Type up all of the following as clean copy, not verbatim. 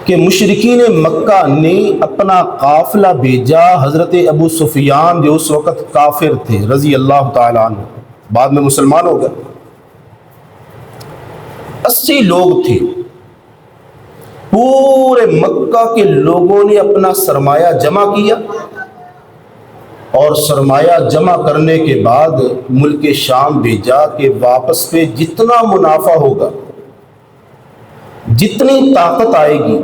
کہ مشرکین مکہ نے اپنا قافلہ بھیجا حضرت ابو سفیان جو اس وقت کافر تھے رضی اللہ تعالیٰ عنہ، بعد میں مسلمان ہو گئے. 80 لوگ تھے. پورے مکہ کے لوگوں نے اپنا سرمایہ جمع کیا اور سرمایہ جمع کرنے کے بعد ملک شام بھیجا کہ واپس پہ جتنا منافع ہوگا، جتنی طاقت آئے گی،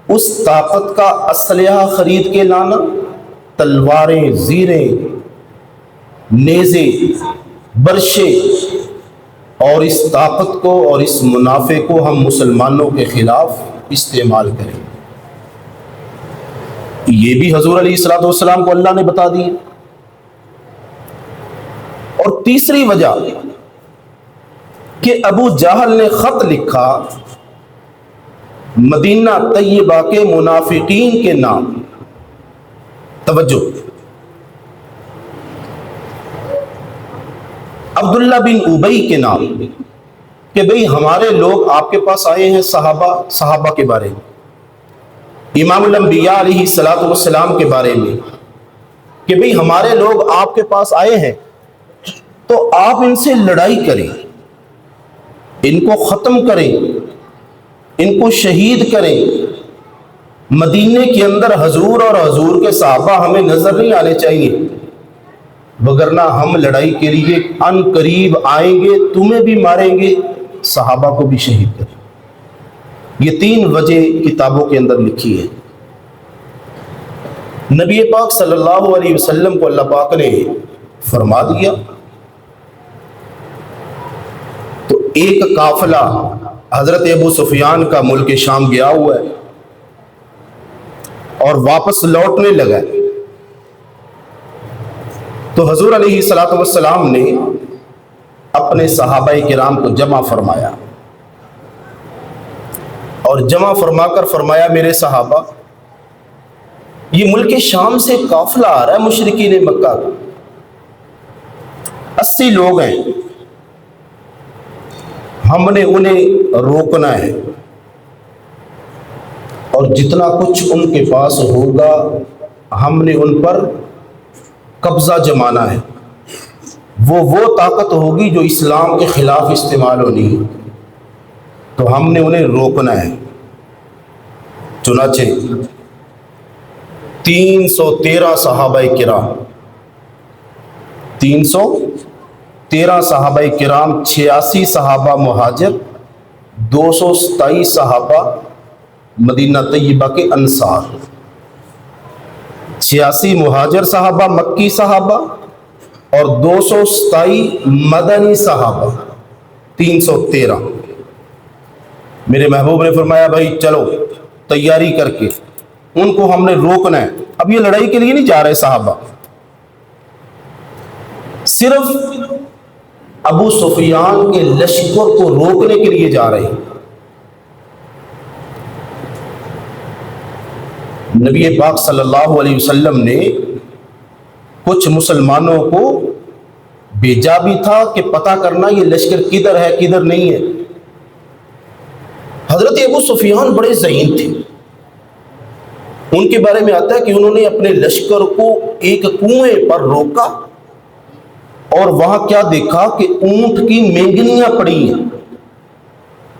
اس طاقت کا اسلحہ خرید کے لانا، تلواریں، زیریں، نیزے، برشے، اور اس طاقت کو اور اس منافع کو ہم مسلمانوں کے خلاف استعمال کریں. یہ بھی حضور علیہ الصلوۃ والسلام کو اللہ نے بتا دی. اور تیسری وجہ کہ ابو جہل نے خط لکھا مدینہ طیبہ کے منافقین کے نام. توجہ، عبداللہ بن ابی کے نام، کہ بھئی ہمارے لوگ آپ کے پاس آئے ہیں، صحابہ کے بارے میں، امام الانبیاء علیہ الصلوۃ والسلام کے بارے میں، کہ بھئی ہمارے لوگ آپ کے پاس آئے ہیں تو آپ ان سے لڑائی کریں، ان کو ختم کریں، ان کو شہید کریں. مدینے کے اندر حضور اور حضور کے صحابہ ہمیں نظر نہیں آنے چاہیے، وگرنہ ہم لڑائی کے لیے ان قریب آئیں گے، تمہیں بھی ماریں گے، صحابہ کو بھی شہید کریں. یہ 3 وجہ کتابوں کے اندر لکھی ہے. نبی پاک صلی اللہ علیہ وسلم کو اللہ پاک نے فرما دیا تو ایک قافلہ حضرت ابو سفیان کا ملک شام گیا ہوا ہے اور واپس لوٹنے لگا. تو حضور علیہ الصلوۃ والسلام نے اپنے صحابہ کرام کو جمع فرمایا اور جمع فرما کر فرمایا، میرے صحابہ، یہ ملک شام سے قافلہ آ رہا ہے مشرکین مکہ کا، 80 لوگ ہیں، ہم نے انہیں روکنا ہے اور جتنا کچھ ان کے پاس ہوگا ہم نے ان پر قبضہ جمانا ہے. وہ طاقت ہوگی جو اسلام کے خلاف استعمال ہونی ہے، تو ہم نے انہیں روکنا ہے. چنانچہ 313 صحابہ کرام 313 صحابہ کرام 86 صحابہ مہاجر، 227 صحابہ مدینہ طیبہ کے انصار، 86 مہاجر صحابہ مکی صحابہ اور 227 مدنی صحابہ، 313. میرے محبوب نے فرمایا، بھائی چلو تیاری کر کے ان کو ہم نے روکنا ہے. اب یہ لڑائی کے لیے نہیں جا رہے صحابہ، صرف ابو سفیان کے لشکر کو روکنے کے لیے جا رہے ہیں. نبی پاک صلی اللہ علیہ وسلم نے کچھ مسلمانوں کو بھیجا بھی تھا کہ پتہ کرنا یہ لشکر کدھر ہے کدھر نہیں ہے. حضرت ابو سفیان بڑے ذہین تھے. ان کے بارے میں آتا ہے کہ انہوں نے اپنے لشکر کو ایک کنویں پر روکا اور وہاں کیا دیکھا کہ اونٹ کی مینگنیاں پڑی ہیں.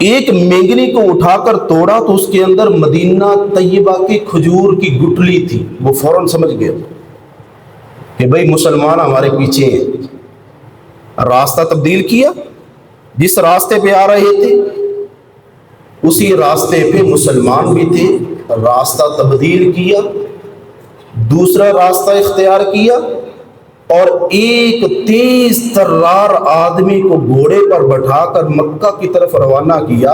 ایک مینگنی کو اٹھا کر توڑا تو اس کے اندر مدینہ طیبہ کی کھجور کی گٹھلی تھی. وہ فوراً سمجھ گیا کہ بھئی مسلمان ہمارے پیچھے ہیں. راستہ تبدیل کیا، جس راستے پہ آ رہے تھے اسی راستے پہ مسلمان بھی تھے. راستہ تبدیل کیا، دوسرا راستہ اختیار کیا اور ایک تیز ترار آدمی کو گھوڑے پر بٹھا کر مکہ کی طرف روانہ کیا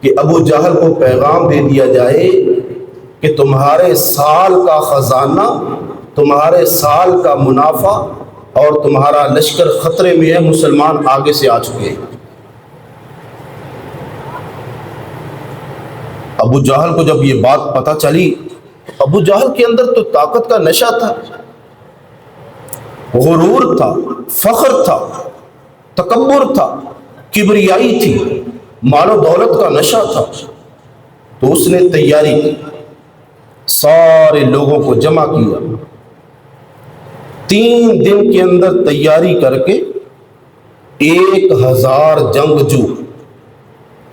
کہ ابو جہل کو پیغام دے دیا جائے کہ تمہارے سال کا خزانہ، تمہارے سال کا منافع اور تمہارا لشکر خطرے میں ہے، مسلمان آگے سے آ چکے ہیں. ابو جہل کو جب یہ بات پتہ چلی، ابو جہل کے اندر تو طاقت کا نشہ تھا، غرور تھا، فخر تھا، تکبر تھا، کبریائی تھی، مال و دولت کا نشہ تھا. تو اس نے تیاری کی، سارے لوگوں کو جمع کیا، 3 دن کے اندر تیاری کر کے 1000 جنگجو،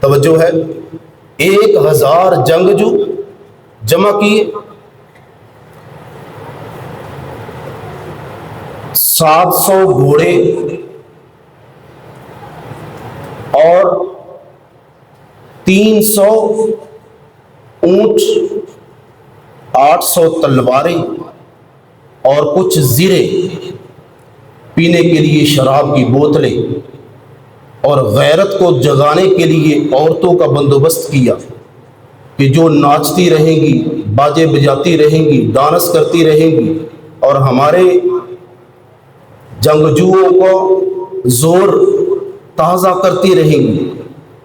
توجہ ہے، 1000 جنگجو جمع کیے، 700 گھوڑے اور 300 اونٹ، 800 تلواریں اور کچھ زیرے، پینے کے لیے شراب کی بوتلیں، اور غیرت کو جگانے کے لیے عورتوں کا بندوبست کیا کہ جو ناچتی رہیں گی، باجے بجاتی رہیں گی، ڈانس کرتی رہیں گی اور ہمارے جنگجوؤں کو زور تازہ کرتی رہیں گی۔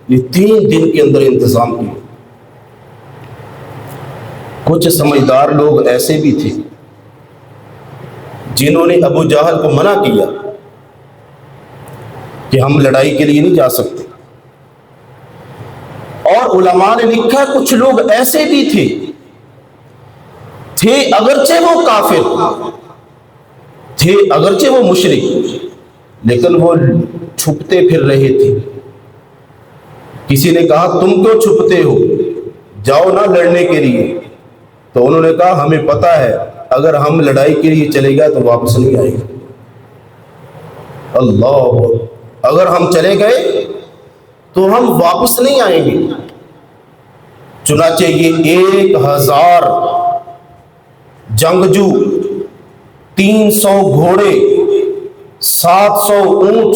یہ 3 دن کے اندر انتظام کیا۔ کچھ سمجھدار لوگ ایسے بھی تھے جنہوں نے ابو جہل کو منع کیا کہ ہم لڑائی کے لیے نہیں جا سکتے، اور علماء نے لکھا ہے کچھ لوگ ایسے بھی تھے اگرچہ وہ کافر تھے، اگرچہ وہ مشرک، لیکن وہ چھپتے پھر رہے تھے۔ کسی نے کہا تم کیوں چھپتے ہو، جاؤ نہ لڑنے کے لیے، تو انہوں نے کہا ہمیں پتہ ہے اگر ہم لڑائی کے لیے چلے گئے تو واپس نہیں آئیں گے۔ اللہ، اگر ہم چلے گئے تو ہم واپس نہیں آئیں گے۔ چنانچہ یہ 1000 جنگجو، 300 گھوڑے، 700 اونٹ،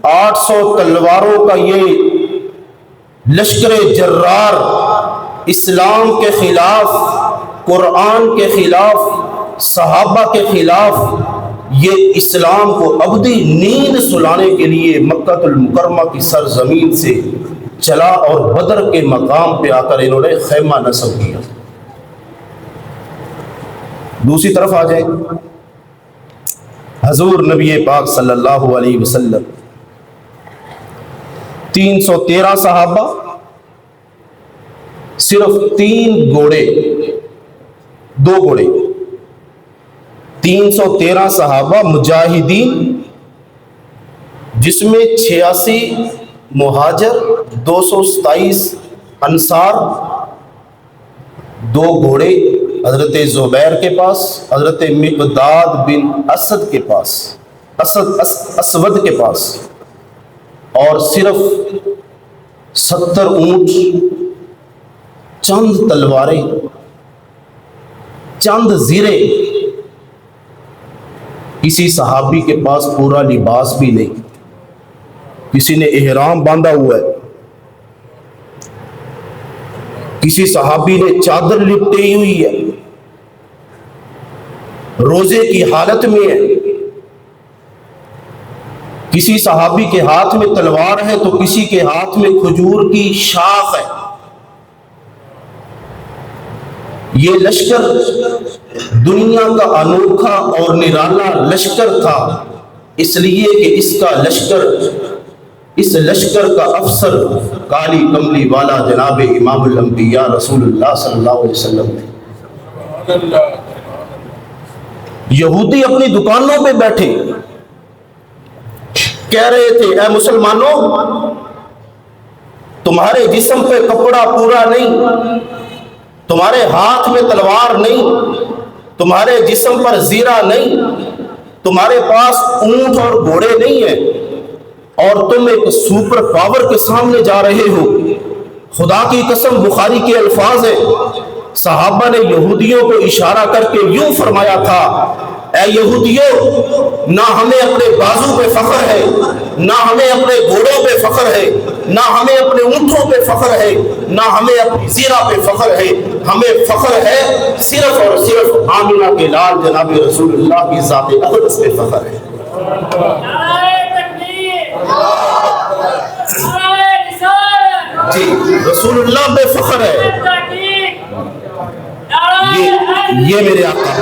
800 تلواروں کا یہ لشکر جرار اسلام کے خلاف، قرآن کے خلاف، صحابہ کے خلاف، یہ اسلام کو ابدی نیند سلانے کے لیے مکہ المکرمہ کی سرزمین سے چلا اور بدر کے مقام پہ آ کر انہوں نے خیمہ نصب کیا۔ دوسری طرف آ جائیں، حضور نبی پاک صلی اللہ علیہ وسلم، 313 صحابہ، صرف 3 گھوڑے، 2 گھوڑے، 313 صحابہ مجاہدین، جس میں 86 مہاجر، 227 انصار، 2 گھوڑے حضرت زبیر کے پاس، حضرت مقداد بن اسد کے پاس، اسود کے پاس، اور صرف 70 اونٹ، چند تلواریں، چند زیرے۔ کسی صحابی کے پاس پورا لباس بھی نہیں، کسی نے احرام باندھا ہوا ہے، کسی صحابی نے چادر لپٹی ہوئی ہے، روزے کی حالت میں ہے، کسی صحابی کے ہاتھ میں تلوار ہے تو کسی کے ہاتھ میں کھجور کی شاخ ہے۔ یہ لشکر دنیا کا انوکھا اور نرالا لشکر تھا، اس لیے کہ اس لشکر کا افسر کالی کملی والا جناب امام الانبیاء رسول اللہ صلی اللہ علیہ وسلم تھے۔ یہودی اپنی دکانوں پہ بیٹھے کہہ رہے تھے اے مسلمانوں، تمہارے جسم پہ کپڑا پورا نہیں، تمہارے ہاتھ میں تلوار نہیں، تمہارے جسم پر زیرہ نہیں، تمہارے پاس اونٹ اور گھوڑے نہیں ہیں، اور تم ایک سپر پاور کے سامنے جا رہے ہو۔ خدا کی قسم، بخاری کے الفاظ ہیں، صحابہ نے یہودیوں کو اشارہ کر کے یوں فرمایا تھا، اے یہودیوں، نہ ہمیں اپنے بازو پہ فخر ہے، نہ ہمیں اپنے گھوڑوں پہ فخر ہے، نہ ہمیں اپنے اونٹوں پہ فخر ہے، نہ ہمیں اپنی زیرہ پہ فخر ہے، ہمیں فخر ہے صرف اور صرف آمنہ کے لال جناب رسول اللہ کی ذات اقدس پہ فخر ہے۔ جی، رسول اللہ پہ فخر ہے۔ یہ میرے آقا،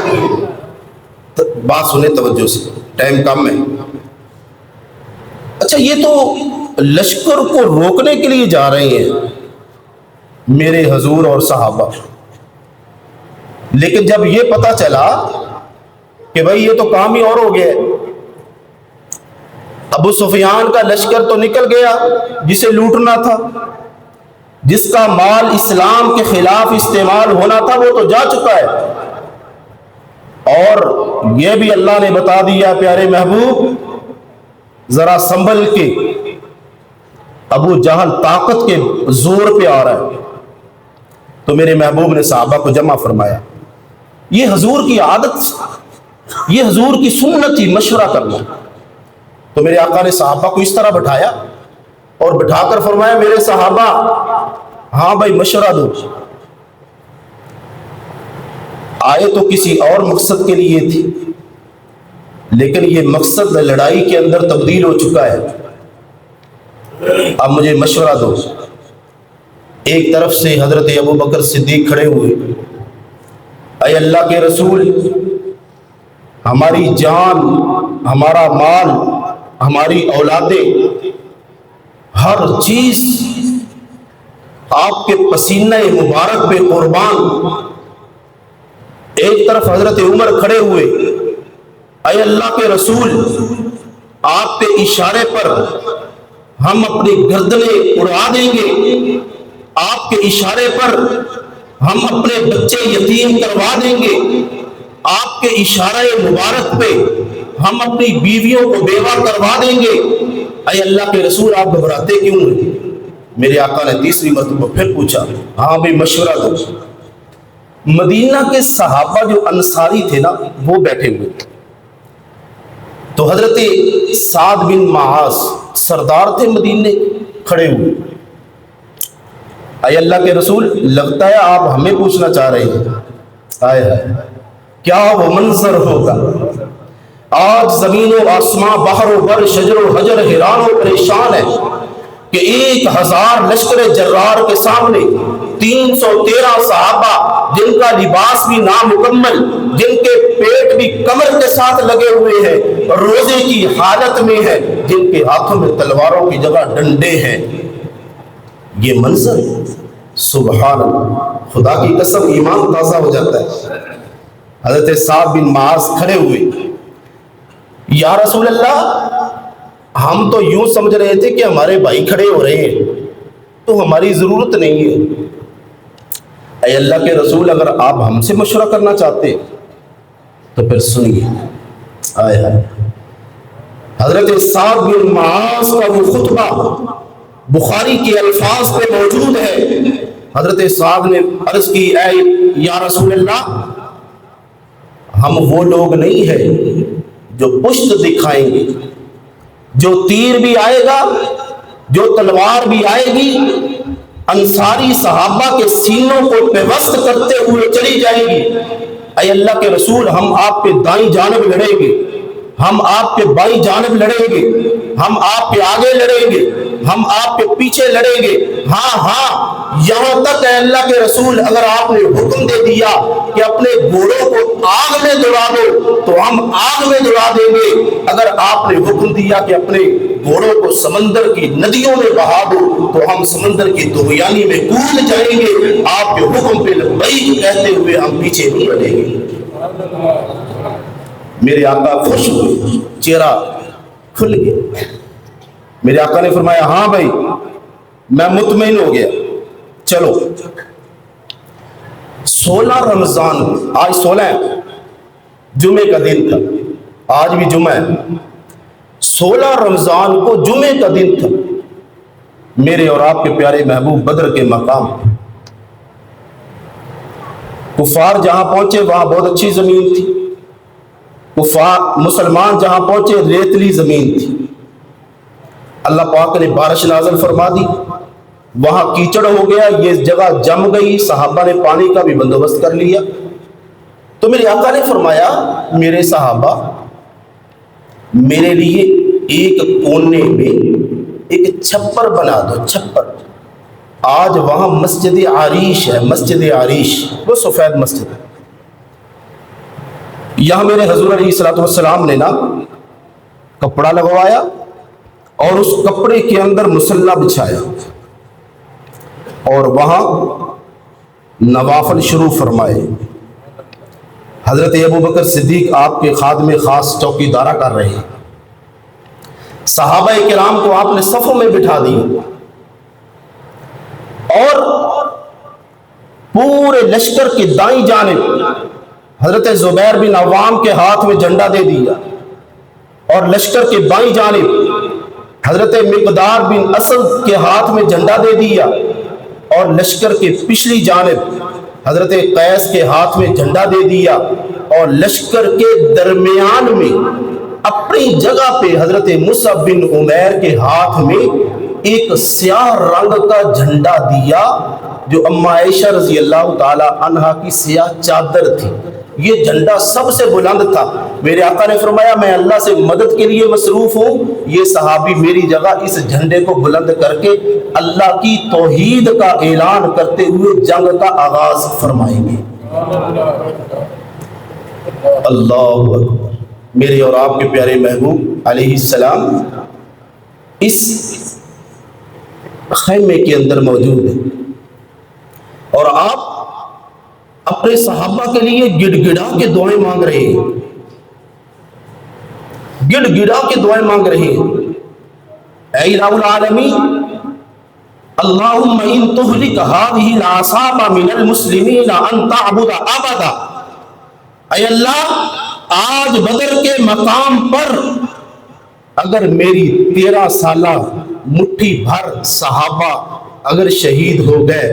بات سنیں توجہ سے، ٹائم کم ہے۔ اچھا، یہ تو لشکر کو روکنے کے لیے جا رہے ہیں، میرے حضور اور صحابہ. لیکن جب یہ پتہ چلا کہ بھائی یہ تو کام ہی اور ہو گیا، ابو سفیان کا لشکر تو نکل گیا جسے لوٹنا تھا، جس کا مال اسلام کے خلاف استعمال ہونا تھا وہ تو جا چکا ہے، اور یہ بھی اللہ نے بتا دیا پیارے محبوب ذرا سنبھل کے، ابو جہل طاقت کے زور پہ آ رہا ہے. تو میرے محبوب نے صحابہ کو جمع فرمایا. یہ حضور کی عادت، یہ حضور کی سنت تھی مشورہ کرنا. تو میرے آقا نے صحابہ کو اس طرح بٹھایا اور بٹھا کر فرمایا میرے صحابہ ہاں بھائی مشورہ دو. آئے تو کسی اور مقصد کے لیے تھی، لیکن یہ مقصد لڑائی کے اندر تبدیل ہو چکا ہے. اب مجھے مشورہ دو. ایک طرف سے حضرت ابو بکر صدیق کھڑے ہوئے، اے اللہ کے رسول، ہماری جان، ہمارا مال، ہماری اولادیں، ہر چیز آپ کے پسینہ مبارک پہ قربان. ایک طرف حضرت عمر کھڑے ہوئے، اے اللہ کے رسول، آپ کے اشارے پر ہم اپنی گردنیں اڑا دیں گے، آپ کے اشارے پر ہم اپنے بچے یتیم کروا دیں گے، آپ کے اشارہ مبارک پہ ہم اپنی بیویوں کو بیوہ کروا دیں گے. اے اللہ کے رسول آپ گھبراتے کیوں ہیں؟ میرے آقا نے تیسری مرتبہ پھر پوچھا ہاں بھی مشورہ دو. مدینہ کے صحابہ جو انصاری تھے نا وہ بیٹھے ہوئے تھے. تو حضرت سعد بن معاذ سردار تھے مدینے، کھڑے ہوئے. اے اللہ کے رسول، لگتا ہے آپ ہمیں پوچھنا چاہ رہے ہیں. آئے ہائے کیا وہ منظر ہوگا آج زمین و آسماں، بحر و بر، شجر و حجر حیران و پریشان ہے کہ 1000 لشکر جرار کے سامنے 313 صحابہ جن کا لباس بھی نامکمل، جن کے پیٹ بھی کمر کے ساتھ لگے ہوئے ہیں، روزے کی حالت میں ہے، جن کے ہاتھوں میں تلواروں کی جگہ ڈنڈے ہیں. یہ منظر سبحان اللہ، خدا کی قسم ایمان تازہ ہو جاتا ہے. حضرت سعد بن معاذ کھڑے ہوئے، یا رسول اللہ ہم تو یوں سمجھ رہے تھے کہ ہمارے بھائی کھڑے ہو رہے ہیں تو ہماری ضرورت نہیں ہے. اے اللہ کے رسول، اگر آپ ہم سے مشورہ کرنا چاہتے تو پھر سنیے. آئے ہائے حضرت سعد بن معاذ کا وہ خطبہ بخاری کے الفاظ پہ موجود ہے. حضرت سعد نے عرض کی اے یا رسول اللہ، ہم وہ لوگ نہیں ہیں جو پشت دکھائیں گے. جو تیر بھی آئے گا، جو تلوار بھی آئے گی، انصاری صحابہ کے سینوں کو پیوست کرتے ہوئے چلی جائے گی. اے اللہ کے رسول، ہم آپ کے دائیں جانب لڑیں گے، ہم آپ کے بائیں جانب لڑیں گے، ہم آپ کے آگے لڑیں گے، ہم آپ کے پیچھے لڑیں گے. ہاں یہاں تک اے اللہ کے رسول اگر آپ نے حکم دے دیا کہ اپنے گھوڑوں کو آگ میں دوڑا دو تو ہم آگ میں دوڑا دیں گے. اگر آپ نے حکم دیا کہ اپنے گھوڑوں کو سمندر کی ندیوں میں بہا دو تو ہم سمندر کی طغیانی میں کود جائیں گے. آپ کے حکم پہ لبیک کہتے ہوئے ہم پیچھے نہیں ہٹیں گے. میرے آقا خوش ہوئے، چہرہ کھل گیا. میرے آقا نے فرمایا ہاں بھائی میں مطمئن ہو گیا. چلو 16 رمضان، آج 16 ہے، جمعے کا دن تھا، آج بھی جمعہ ہے. 16 رمضان کو جمعے کا دن تھا. میرے اور آپ کے پیارے محبوب بدر کے مقام، کفار جہاں پہنچے وہاں بہت اچھی زمین تھی، مسلمان جہاں پہنچے ریتلی زمین تھی. اللہ پاک نے بارش نازل فرما دی، وہاں کیچڑ ہو گیا، یہ جگہ جم گئی، صحابہ نے پانی کا بھی بندوبست کر لیا. تو میرے آقا نے فرمایا میرے صحابہ میرے لیے ایک کونے میں ایک چھپر بنا دو. چھپر آج وہاں مسجد عریش ہے، مسجد عریش وہ سفید مسجد ہے. یہاں میرے حضور علیہ الصلوۃ والسلام نے نا کپڑا لگوایا اور اس کپڑے کے اندر مصلی بچھایا اور وہاں نوافل شروع فرمائے۔ حضرت ابو بکر صدیق آپ کے خادم خاص چوکی دارہ کر رہے ہیں، صحابہ کرام کو آپ نے صفوں میں بٹھا دی اور پورے لشکر کی دائیں جانب حضرت زبیر بن عوام کے ہاتھ میں جھنڈا دے دیا اور لشکر کے بائیں جانب حضرت مقدار بن اسد کے ہاتھ میں جھنڈا دے دیا اور لشکر کے پچھلی جانب حضرت قیس کے ہاتھ میں جھنڈا دے دیا اور لشکر کے درمیان میں اپنی جگہ پہ حضرت مصعب بن عمیر کے ہاتھ میں ایک سیاہ رنگ کا جھنڈا دیا جو اما عائشہ رضی اللہ تعالی عنہا کی سیاہ چادر تھی۔ یہ جھنڈا سب سے بلند تھا۔ میرے آقا نے فرمایا میں اللہ سے مدد کے لیے مصروف ہوں، یہ صحابی میری جگہ اس جھنڈے کو بلند کر کے اللہ کی توحید کا اعلان کرتے ہوئے جنگ کا آغاز فرمائیں گے۔ اللہ اکبر۔ میرے اور آپ کے پیارے محبوب علیہ السلام اس خیمے کے اندر موجود ہیں اور آپ اپنے صحابہ کے لیے گڑ گڑا کے دعائیں مانگ رہے ہیں، گڑ گڑا کے دعائیں مانگ رہے ہیں۔ اے الہ العالمین اللہم ان تہلک ہذہ الاعصاب من المسلمین ان تعبد ابدا، اے اللہ آج بدر کے مقام پر اگر میری 13 سالہ مٹھی بھر صحابہ اگر شہید ہو گئے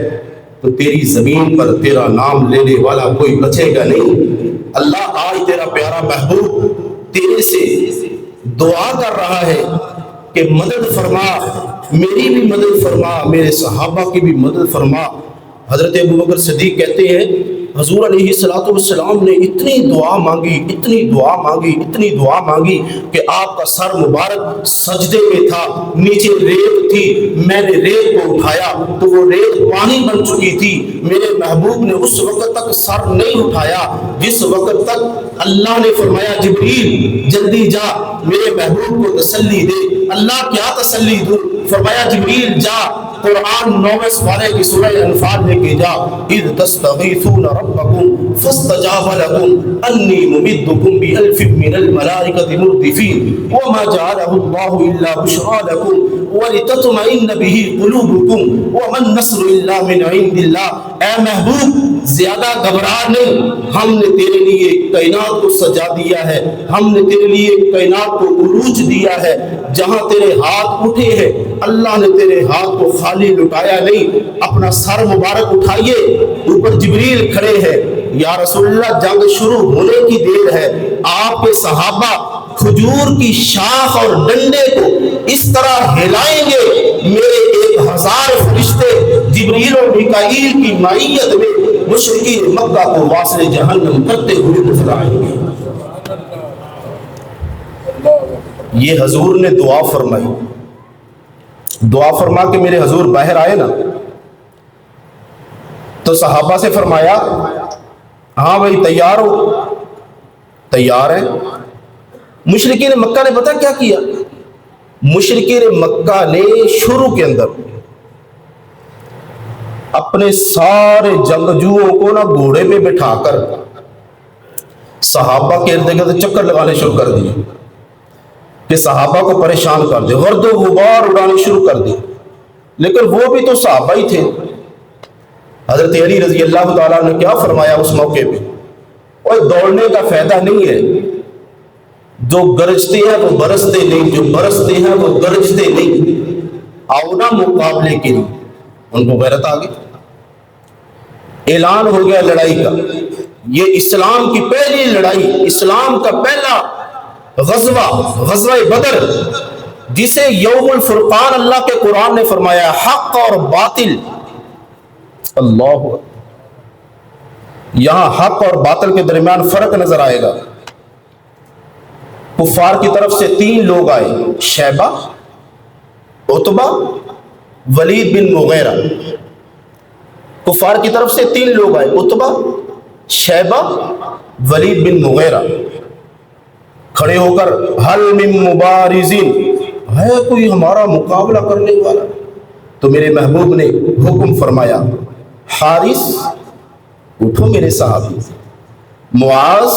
تو تیری زمین پر تیرا نام لینے والا کوئی بچے گا نہیں۔ اللہ آج تیرا پیارا محبوب تیرے سے دعا کر رہا ہے کہ مدد فرما، میری بھی مدد فرما، میرے صحابہ کی بھی مدد فرما۔ حضرت ابو بکر صدیق کہتے ہیں حضور علیہ السلام نے اتنی دعا مانگی، اتنی دعا مانگی، اتنی دعا مانگی کہ آپ کا سر مبارک سجدے میں تھا، نیچے ریت تھی، میں نے ریت کو اٹھایا تو وہ ریت پانی بن چکی تھی۔ میرے محبوب نے اس وقت تک سر نہیں اٹھایا جس وقت تک اللہ نے فرمایا جبریل جلدی جا میرے محبوب کو تسلی دے۔ اللہ کیا تسلی دوں؟ فرمایا جبریل جا قرآن 9ویں سپارے کی سورہ انفال لے کے جا، اذ تستغیثون ربکم فاستجاب لکم انی ممدکم بألف من الملائکۃ مردفین وما جعلہ اللہ الا بشرا لکم ولتطمئن به قلوبکم وما النصر الا من عند اللہ۔ اے محبوب زیادہ گھبرا نہیں، ہم نے تیرے لیے کائنات کو سجا دیا ہے، ہم نے تیرے لیے کائنات کو عروج دیا ہے، جہاں تیرے ہاتھ اٹھے ہیں اللہ نے تیرے ہاتھ کو خالی لٹایا نہیں۔ اپنا سر مبارک اٹھائیے، اوپر جبریل کھڑے ہیں، یا رسول اللہ جنگ شروع ہونے کی دیر ہے۔ آپ کے صحابہ کھجور کی شاخ اور ڈنڈے کو اس طرح ہلائیں گے میرے 1000 فرشتے جبریل و میکائیل کی معیت میں مشرکین مکہ کو واصل جہنم کرتے ہوئے نظر آئیں گے۔ یہ حضور نے دعا فرمائی، دعا فرما کے میرے حضور باہر آئے نا تو صحابہ سے فرمایا ہاں بھائی تیار ہو؟ تیار ہے۔ مشرکین مکہ نے پتہ کیا کیا؟ مشرکین مکہ نے شروع کے اندر اپنے سارے جنگجوؤں کو نا گھوڑے پہ بٹھا کر صحابہ کے ارد گرد چکر لگانے شروع کر دیے کہ صحابہ کو پریشان کر دے، غرد و غبار اڑانے شروع کر دی۔ لیکن وہ بھی تو صحابہ ہی تھے۔ حضرت علی رضی اللہ تعالیٰ نے کیا فرمایا اس موقع پہ؟ اور دوڑنے کا فائدہ نہیں ہے، جو گرجتے ہیں وہ برستے نہیں، جو برستے ہیں وہ گرجتے نہیں۔ آؤ نا مقابلے کے لیے۔ ان کو غیرت آ گئی، اعلان ہو گیا لڑائی کا۔ یہ اسلام کی پہلی لڑائی، اسلام کا پہلا غزوہ بدر، جسے یوم الفرقان اللہ کے قرآن نے فرمایا حق اور باطل۔ اللہ یہاں حق اور باطل کے درمیان فرق نظر آئے گا۔ کفار کی طرف سے 3 لوگ آئے، شیبہ، عتبہ، ولید بن مغیرہ۔ کفار کی طرف سے 3 لوگ آئے، عتبہ، شیبہ، ولید بن مغیرہ۔ کھڑے ہو کر حل من مبارزین، ہے کوئی ہمارا مقابلہ کرنے والا؟ تو میرے محبوب نے حکم فرمایا، حارث اٹھو میرے صحابی، معاذ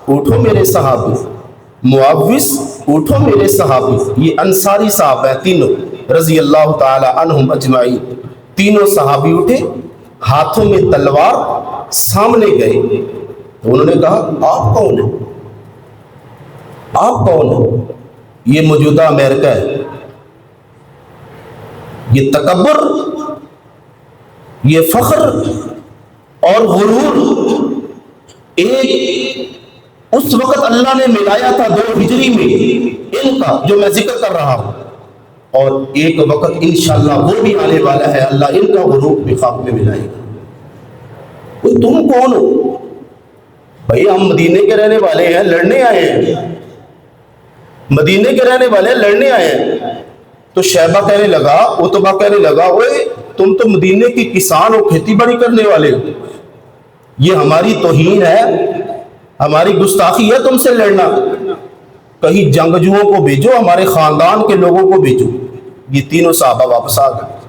اٹھو میرے صحابی، معوذ اٹھو میرے صحابی۔ یہ انصاری صحابہ ہیں تینوں رضی اللہ تعالی عنہم اجمعین۔ تینوں صحابی اٹھے، ہاتھوں میں تلوار، سامنے گئے تو انہوں نے کہا آپ کون ہیں؟ آپ کون ہیں؟ یہ موجودہ امریکہ ہے۔ یہ تکبر، یہ فخر اور غرور ایک اس وقت اللہ نے ملایا تھا 2 ہجری میں ان کا جو میں ذکر کر رہا ہوں، اور ایک وقت انشاءاللہ وہ بھی آنے والا ہے، اللہ ان کا غرور بھی خواب میں ملائے گا۔ تم کون ہو؟ بھائی ہم مدینے کے رہنے والے ہیں، لڑنے آئے ہیں، مدینے کے رہنے والے ہیں، لڑنے آئے ہیں۔ تو شیبہ کہنے لگا، عتبہ کہنے لگا، اوے تم تو مدینے کی کسان ہو، کھیتی باڑی کرنے والے ہو، یہ ہماری توہین ہے، ہماری گستاخی ہے تم سے لڑنا، کہیں جنگجوؤں کو بھیجو، ہمارے خاندان کے لوگوں کو بھیجو۔ یہ تینوں صحابہ واپس آ گئے،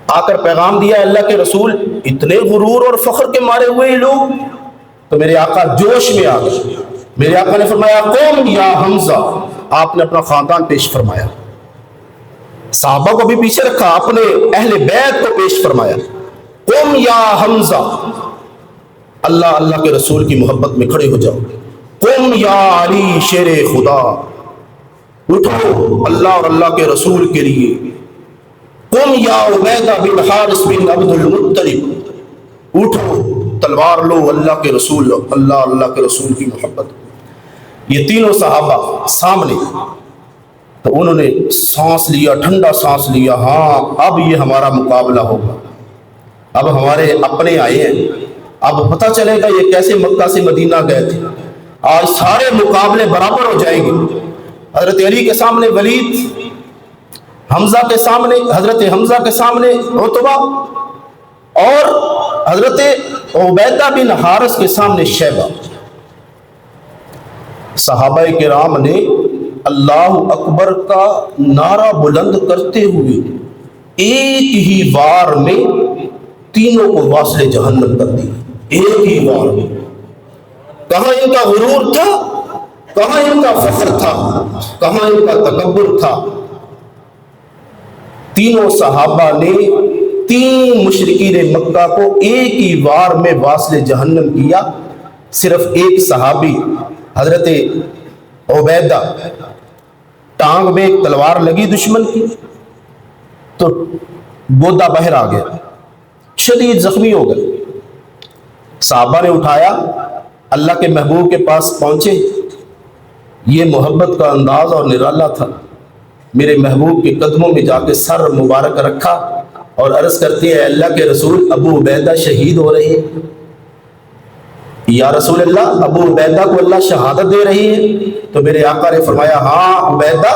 آ کر پیغام دیا اللہ کے رسول اتنے غرور اور فخر کے مارے ہوئے یہ لوگ۔ تو میرے آقا جوش میں آ گئے، میرے آقا نے فرمایا قوم یا حمزہ، آپ نے اپنا خاندان پیش فرمایا، صحابہ کو بھی پیچھے رکھا، اپنے اہل بیت کو پیش فرمایا، قوم یا حمزہ، اللہ اللہ کے رسول کی محبت میں کھڑے ہو جاؤ، قوم یا علی شیر خدا، اٹھو اللہ اور اللہ کے رسول کے لیے، قوم یا عبیدہ بن حارث بن عبد المطلب، اٹھو تلوار لو اللہ کے رسول، اللہ اللہ کے رسول کی محبت۔ یہ تینوں صحابہ سامنے، تو انہوں نے سانس لیا، ٹھنڈا سانس لیا، ہاں اب یہ ہمارا مقابلہ ہوگا، اب ہمارے اپنے آئے ہیں، اب پتہ چلے گا یہ کیسے مکہ سے مدینہ گئے تھے، آج سارے مقابلے برابر ہو جائیں گے۔ حضرت علی کے سامنے ولید، حمزہ کے سامنے حضرت حمزہ کے سامنے عتبہ، اور حضرت عبیدہ بن حارث کے سامنے شیبہ۔ صحابہ کرام نے اللہ اکبر کا نعرہ بلند کرتے ہوئے ایک ہی وار میں تینوں کو واصل جہنم کر دی، ایک ہی وار میں۔ کہاں ان کا غرور تھا، کہاں ان کا فخر تھا، کہاں ان کا تکبر تھا؟ تینوں صحابہ نے 3 مشرکین مکہ کو ایک ہی وار میں واصل جہنم کیا۔ صرف ایک صحابی حضرت عبیدہ، ٹانگ میں ایک تلوار لگی دشمن کی تو گودا باہر آ گیا، شدید زخمی ہو گئے۔ صحابہ نے اٹھایا، اللہ کے محبوب کے پاس پہنچے، یہ محبت کا انداز اور نرالا تھا۔ میرے محبوب کے قدموں میں جا کے سر مبارک رکھا اور عرض کرتے ہیں اللہ کے رسول ابو عبیدہ شہید ہو رہے ہیں۔ یا رسول اللہ ابو عبیدہ کو اللہ شہادت دے رہی ہے؟ تو میرے آقا نے فرمایا ہاں عبیدہ،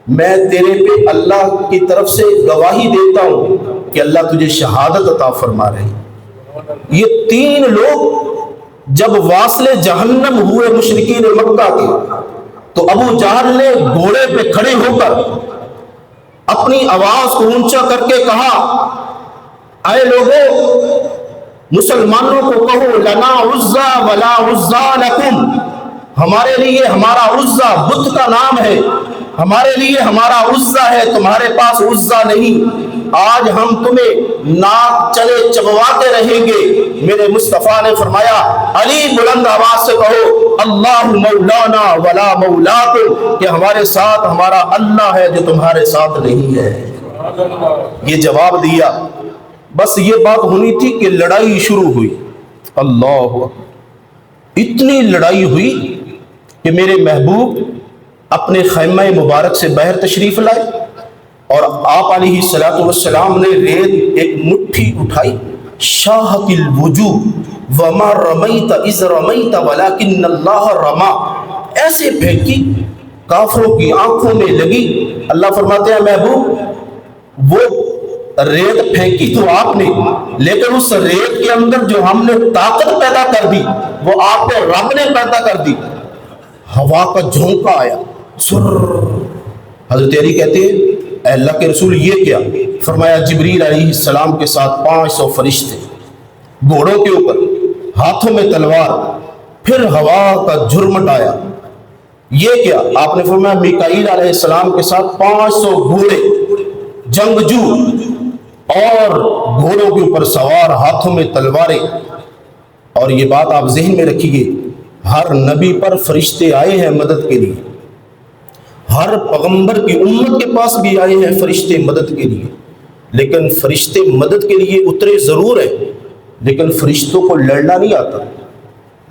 میں تیرے پہ اللہ کی طرف سے گواہی دیتا ہوں کہ اللہ تجھے شہادت عطا فرما رہے ہیں۔ یہ 3 لوگ جب واصل جہنم ہوئے مشرکین مکہ کے، تو ابو جہل نے گھوڑے پہ کھڑے ہو کر اپنی آواز کو اونچا کر کے کہا اے لوگوں، مسلمانوں کو کہو لنا عزا ولا عزا لکم، ہمارے لیے ہمارا عزا بت کا نام ہے، ہمارے لیے ہمارا عزا ہے، تمہارے پاس عزا نہیں۔ آج ہم تمہیں ناک چلے چبواتے رہیں گے۔ میرے مصطفیٰ نے فرمایا علی بلند آواز سے کہو اللہ مولانا ولا مولاکم، کہ ہمارے ساتھ ہمارا اللہ ہے جو تمہارے ساتھ نہیں ہے۔ یہ جواب دیا۔ بس یہ بات ہونی تھی کہ لڑائی شروع ہوئی۔ اللہ، اتنی لڑائی ہوئی کہ میرے محبوب اپنے خیمہ مبارک سے باہر تشریف لائے، اور آپ علیہ السلام نے ریت ایک مٹھی اٹھائی، شاہت الوجوہ وما رمیت اذ رمیت ولکن اللہ رما، ایسے پھینکی کافروں کی آنکھوں میں لگی۔ اللہ فرماتے ہیں محبوب وہ ریت پھینکی تو آپ نے، لیکن اس ریت کے اندر جو ہم نے طاقت پیدا کر دی وہ آپ کے رب نے پیدا کر دی۔ ہوا کا جھونکا آیا، سر، حضرت علی کہتے ہیں اے اللہ کے رسول یہ کیا؟ فرمایا جبریل علیہ السلام کے ساتھ 500 فرشتے گھوڑوں کے اوپر، ہاتھوں میں تلوار، پھر ہوا کا جھرمٹ آیا، یہ کیا؟ آپ نے فرمایا میکائیل علیہ السلام کے ساتھ 500 گھوڑے جنگجو اور گھوڑوں کے اوپر سوار، ہاتھوں میں تلواریں۔ اور یہ بات آپ ذہن میں رکھیے، ہر نبی پر فرشتے آئے ہیں مدد کے لیے، ہر پیغمبر کی امت کے پاس بھی آئے ہیں فرشتے مدد کے لیے، لیکن فرشتے مدد کے لیے اترے ضرور ہیں، لیکن فرشتوں کو لڑنا نہیں آتا۔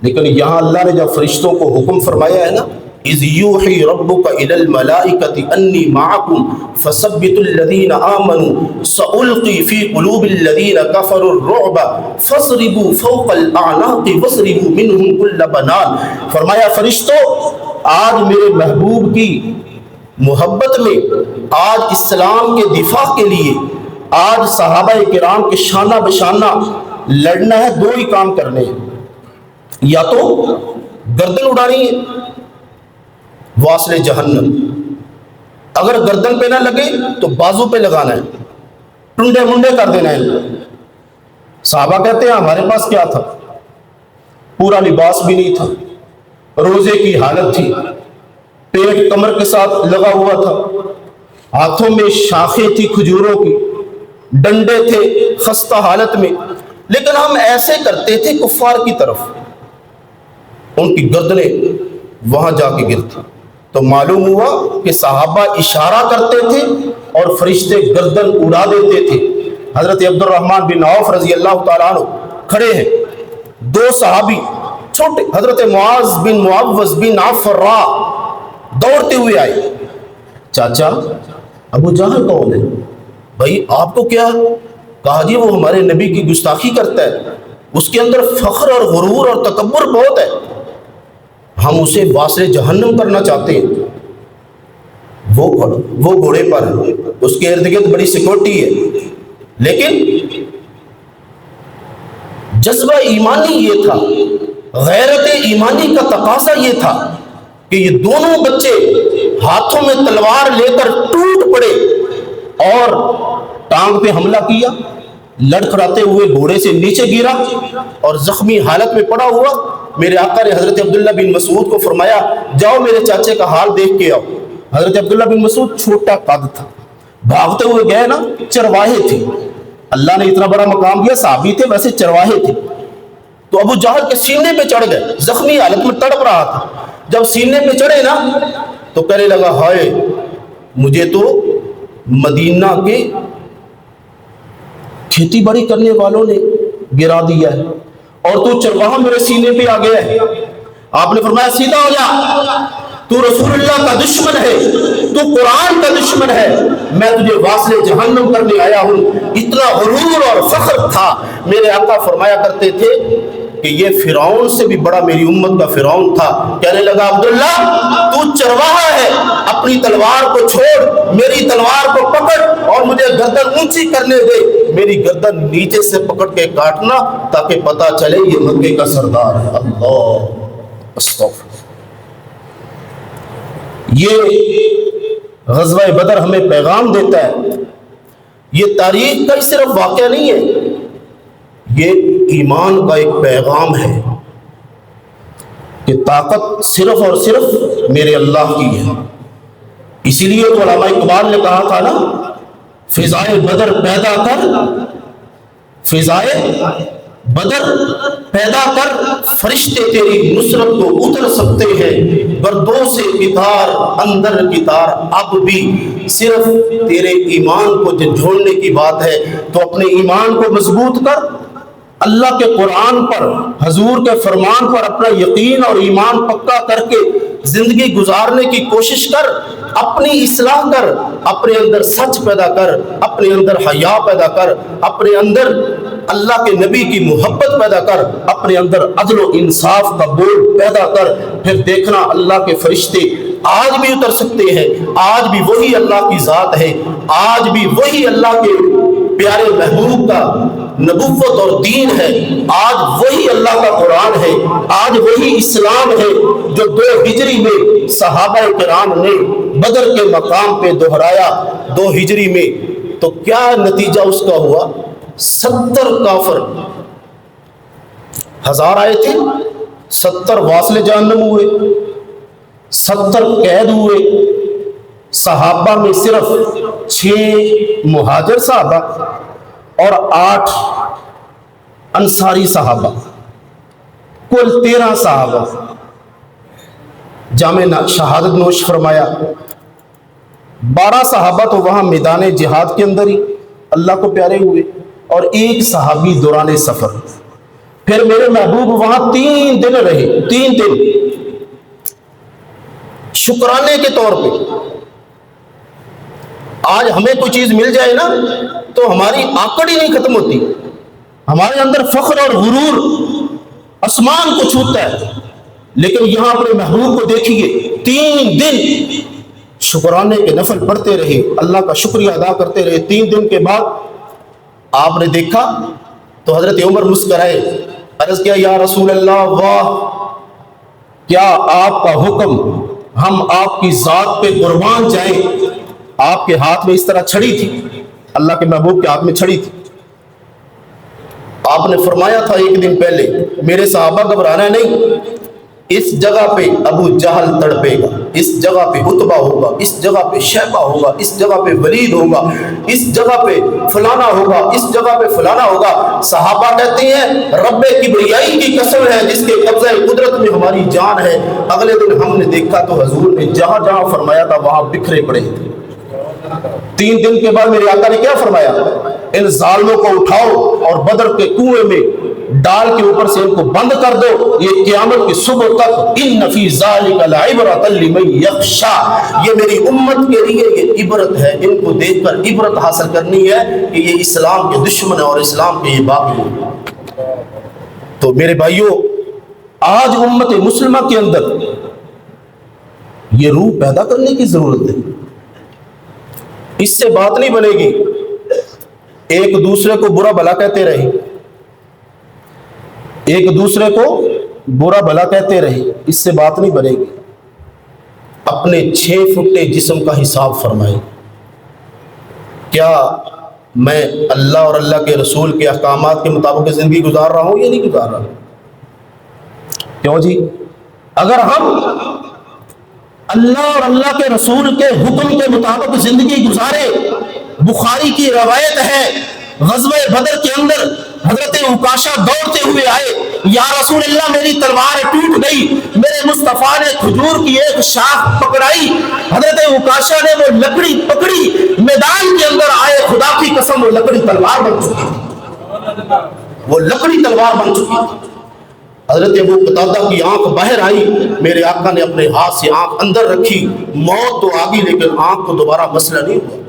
لیکن یہاں اللہ نے جب فرشتوں کو حکم فرمایا ہے نا، اذ یوحی ربک الی الملائکۃ انی معکم فثبتوا الذین آمنوا سألقی فی قلوب الذین کفروا الرعب فاضربوا فوق الاعناق واضربوا منهم کل بنان۔ فرمایا فرشتوں، آج میرے محبوب کی محبت میں، آج اسلام کے دفاع کے لیے، آج صحابہ کرام کے شانہ بشانہ لڑنا ہے، دو ہی کام کرنے ہیں، یا تو گردن اڑانی ہے، واصل جہنم، اگر گردن پہ نہ لگے تو بازو پہ لگانا ہے، ٹنڈے منڈے کر دینا ہے۔ صحابہ کہتے ہیں ہمارے پاس کیا تھا؟ پورا لباس بھی نہیں تھا، روزے کی حالت تھی، پیٹ کمر کے ساتھ لگا ہوا تھا، ہاتھوں میں شاخیں تھی کھجوروں کی، ڈنڈے تھے، خستہ حالت میں، لیکن ہم ایسے کرتے تھے کفار کی طرف، ان کی گردنیں وہاں جا کے گرتی۔ تو معلوم ہوا کہ صحابہ اشارہ کرتے تھے اور فرشتے گردن اڑا دیتے تھے۔ حضرت عبد الرحمن بن عوف رضی اللہ تعالیٰ عنہ کھڑے ہیں، دو صحابی چھوٹے، حضرت معاذ بن معوذ بن عفرا دوڑتے ہوئے آئے، چاچا ابو جہل کون ہے؟ بھائی آپ کو کیا؟ کہا جی وہ ہمارے نبی کی گستاخی کرتا ہے، اس کے اندر فخر اور غرور اور تکبر بہت ہے، ہم اسے واصل جہنم کرنا چاہتے ہیں۔ وہ گھوڑے پر ہے، اس کے ارد گرد بڑی سیکورٹی ہے، لیکن جذبہ ایمانی یہ تھا، غیرت ایمانی کا تقاضا یہ تھا کہ یہ دونوں بچے ہاتھوں میں تلوار لے کر ٹوٹ پڑے اور ٹانگ پہ حملہ کیا، لڑکھڑاتے ہوئے گھوڑے سے نیچے گرا اور زخمی حالت میں پڑا ہوا۔ میرے آقا نے حضرت عبداللہ بن مسعود کو فرمایا جاؤ میرے چاچے کا حال دیکھ کے آؤ۔ حضرت عبداللہ بن مسعود چھوٹا قد تھا، بھاگتے ہوئے گئے نا، چرواہے تھے، اللہ نے اتنا بڑا مقام دیا، صحابی تھے ویسے چرواہے تھے، تو ابو جہل کے سینے پہ چڑھ گئے، زخمی حالت میں تڑپ رہا تھا، جب سینے پہ چڑھے نا تو کہنے لگا ہائے مجھے تو مدینہ کے کھیتی باڑی کرنے والوں نے گرا دیا ہے اور تو چرواہا میرے سینے پہ آ گیا ہے۔ آپ نے فرمایا سیدھا ہو جا، تو رسول اللہ کا دشمن ہے، تو قرآن کا دشمن ہے، میں تجھے واصل جہنم کرنے آیا ہوں۔ اتنا غرور اور فخر تھا۔ میرے آقا فرمایا کرتے تھے کہ یہ فرعون سے بھی بڑا میری امت کا فرعون تھا۔ کہنے لگا عبداللہ تو چرواہا ہے، اپنی تلوار کو چھوڑ، میری تلوار کو پکڑ اور مجھے گردن اونچی کرنے دے، میری گردن نیچے سے پکڑ کے کاٹنا تاکہ پتہ چلے یہ مکے کا سردار ہے۔ اللہ استغفر۔ یہ غزوہ بدر ہمیں پیغام دیتا ہے، یہ تاریخ کا صرف واقعہ نہیں ہے، یہ ایمان کا ایک پیغام ہے کہ طاقت صرف اور صرف میرے اللہ کی ہے۔ اسی لیے تو علامہ اقبال نے کہا تھا نا، فضائے بدر پیدا کر، فضائے بدر پیدا کر، فرشتے تیری نصرت کو اتر سکتے ہیں، گردوں سے کتار اندر کتار اب بھی، صرف تیرے ایمان کو جھنجھوڑنے کی بات ہے تو اپنے ایمان کو مضبوط کر، اللہ کے قرآن پر، حضور کے فرمان پر اپنا یقین اور ایمان پکا کر کے زندگی گزارنے کی کوشش کر، اپنی اصلاح کر، اپنے اندر سچ پیدا کر، اپنے اندر حیا پیدا کر، اپنے اندر اللہ کے نبی کی محبت پیدا کر، اپنے اندر عدل و انصاف کا بول پیدا کر، پھر دیکھنا اللہ کے فرشتے آج بھی اتر سکتے ہیں، آج بھی وہی اللہ کی ذات ہے، آج بھی وہی اللہ کے پیارے محبوب کا نبوت اور دین ہے، آج وہی اللہ کا قرآن ہے، آج وہی اسلام ہے جو 2 ہجری میں صحابہ کرام نے بدر کے مقام پہ دہرایا 2 ہجری میں، تو کیا نتیجہ اس کا ہوا؟ 70 کافر، 1000 آئے تھے، 70 واصل جہنم ہوئے، 70 قید ہوئے، صحابہ میں صرف 6 مہاجر صحابہ اور 8 انصاری صحابہ، کل 13 صحابہ جامع شہادت نوش فرمایا۔ 12 صحابہ تو وہاں میدان جہاد کے اندر ہی اللہ کو پیارے ہوئے، اور 1 صحابی دوران سفر۔ پھر میرے محبوب وہاں 3 دن رہے، 3 دن شکرانے کے طور پہ۔ آج ہمیں کوئی چیز مل جائے نا تو ہماری آکڑ ہی نہیں ختم ہوتی، ہمارے اندر فخر اور غرور آسمان کو چھوتا ہے، لیکن یہاں اپنے محبوب کو دیکھیے، 3 دن شکرانے کے نفل پڑھتے رہے، اللہ کا شکریہ ادا کرتے رہے۔ 3 دن کے بعد آپ نے دیکھا تو حضرت عمر مسکرائے، عرض کیا یا رسول اللہ، واہ کیا آپ کا حکم، ہم آپ کی ذات پہ قربان جائیں۔ آپ کے ہاتھ میں اس طرح چھڑی تھی، اللہ کے محبوب کے ہاتھ میں چھڑی تھی۔ آپ نے فرمایا تھا ایک دن پہلے، میرے صحابہ گھبرانا نہیں، اس جگہ پہ ابو جہل تڑپے گا، اس جگہ پہ عتبہ ہوگا، اس جگہ پہ شیبہ ہوگا، اس جگہ پہ ولید ہوگا، اس جگہ پہ فلانا ہوگا، اس جگہ پہ فلانا ہوگا۔ صحابہ کہتے ہیں رب کبریائی کی قسم ہے جس کے قبضہ قدرت میں ہماری جان ہے، اگلے دن ہم نے دیکھا تو حضور نے جہاں جہاں فرمایا تھا وہاں بکھرے پڑے تھے۔ 3 دن کے بعد میرے آقا نے کیا فرمایا؟ ان ظالموں کو اٹھاؤ اور بدر کے کنویں میں ڈال کے اوپر سے ان کو بند کر دو، یہ قیامت کی صبح تک ان فی ذالک لعبرۃ لمن یخشی، یہ میری امت کے لیے یہ عبرت ہے، ان کو دیکھ کر عبرت حاصل کرنی ہے کہ یہ اسلام کے دشمن ہیں اور اسلام کے یہ باغی ہیں۔ تو میرے بھائیوں، آج امت مسلمہ کے اندر یہ روح پیدا کرنے کی ضرورت ہے، اس سے بات نہیں بنے گی۔ ایک دوسرے کو برا بھلا کہتے رہے، ایک دوسرے کو برا بھلا کہتے رہے، اس سے بات نہیں بنے گی۔ اپنے 6 فٹے جسم کا حساب فرمائیں، کیا میں اللہ اور اللہ کے رسول کے احکامات کے مطابق زندگی گزار رہا ہوں یا نہیں گزار رہا؟ کیوں جی؟ اگر ہم اللہ اور اللہ کے رسول کے حکم کے مطابق زندگی گزارے، بخاری کی روایت ہے غزوہ بدر کے اندر حضرت عکاشہ دوڑتے ہوئے آئے، یا رسول اللہ میری تلوار ٹوٹ گئی، میرے مصطفیٰ نے کھجور کی ایک شاخ پکڑائی، حضرت عکاشہ نے وہ لکڑی پکڑی، میدان کے اندر آئے، خدا کی قسم وہ لکڑی تلوار بن چکی تھی، وہ لکڑی تلوار بن چکی تھی۔ حضرت ابو قتادہ کی آنکھ باہر آئی، میرے آقا نے اپنے ہاتھ سے آنکھ اندر رکھی، موت تو آ گئی لیکن آنکھ کو دوبارہ مسئلہ نہیں ہوا۔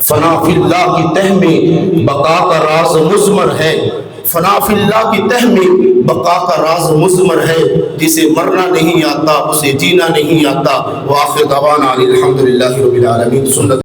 فنا فی اللہ کی تہ میں بقا کا راز مضمر ہے، فنا فی اللہ کی تہ میں بقا کا راز مضمر ہے، جسے مرنا نہیں آتا اسے جینا نہیں آتا۔ وآخر دعوانا الحمدللہ رب العالمین۔ سنت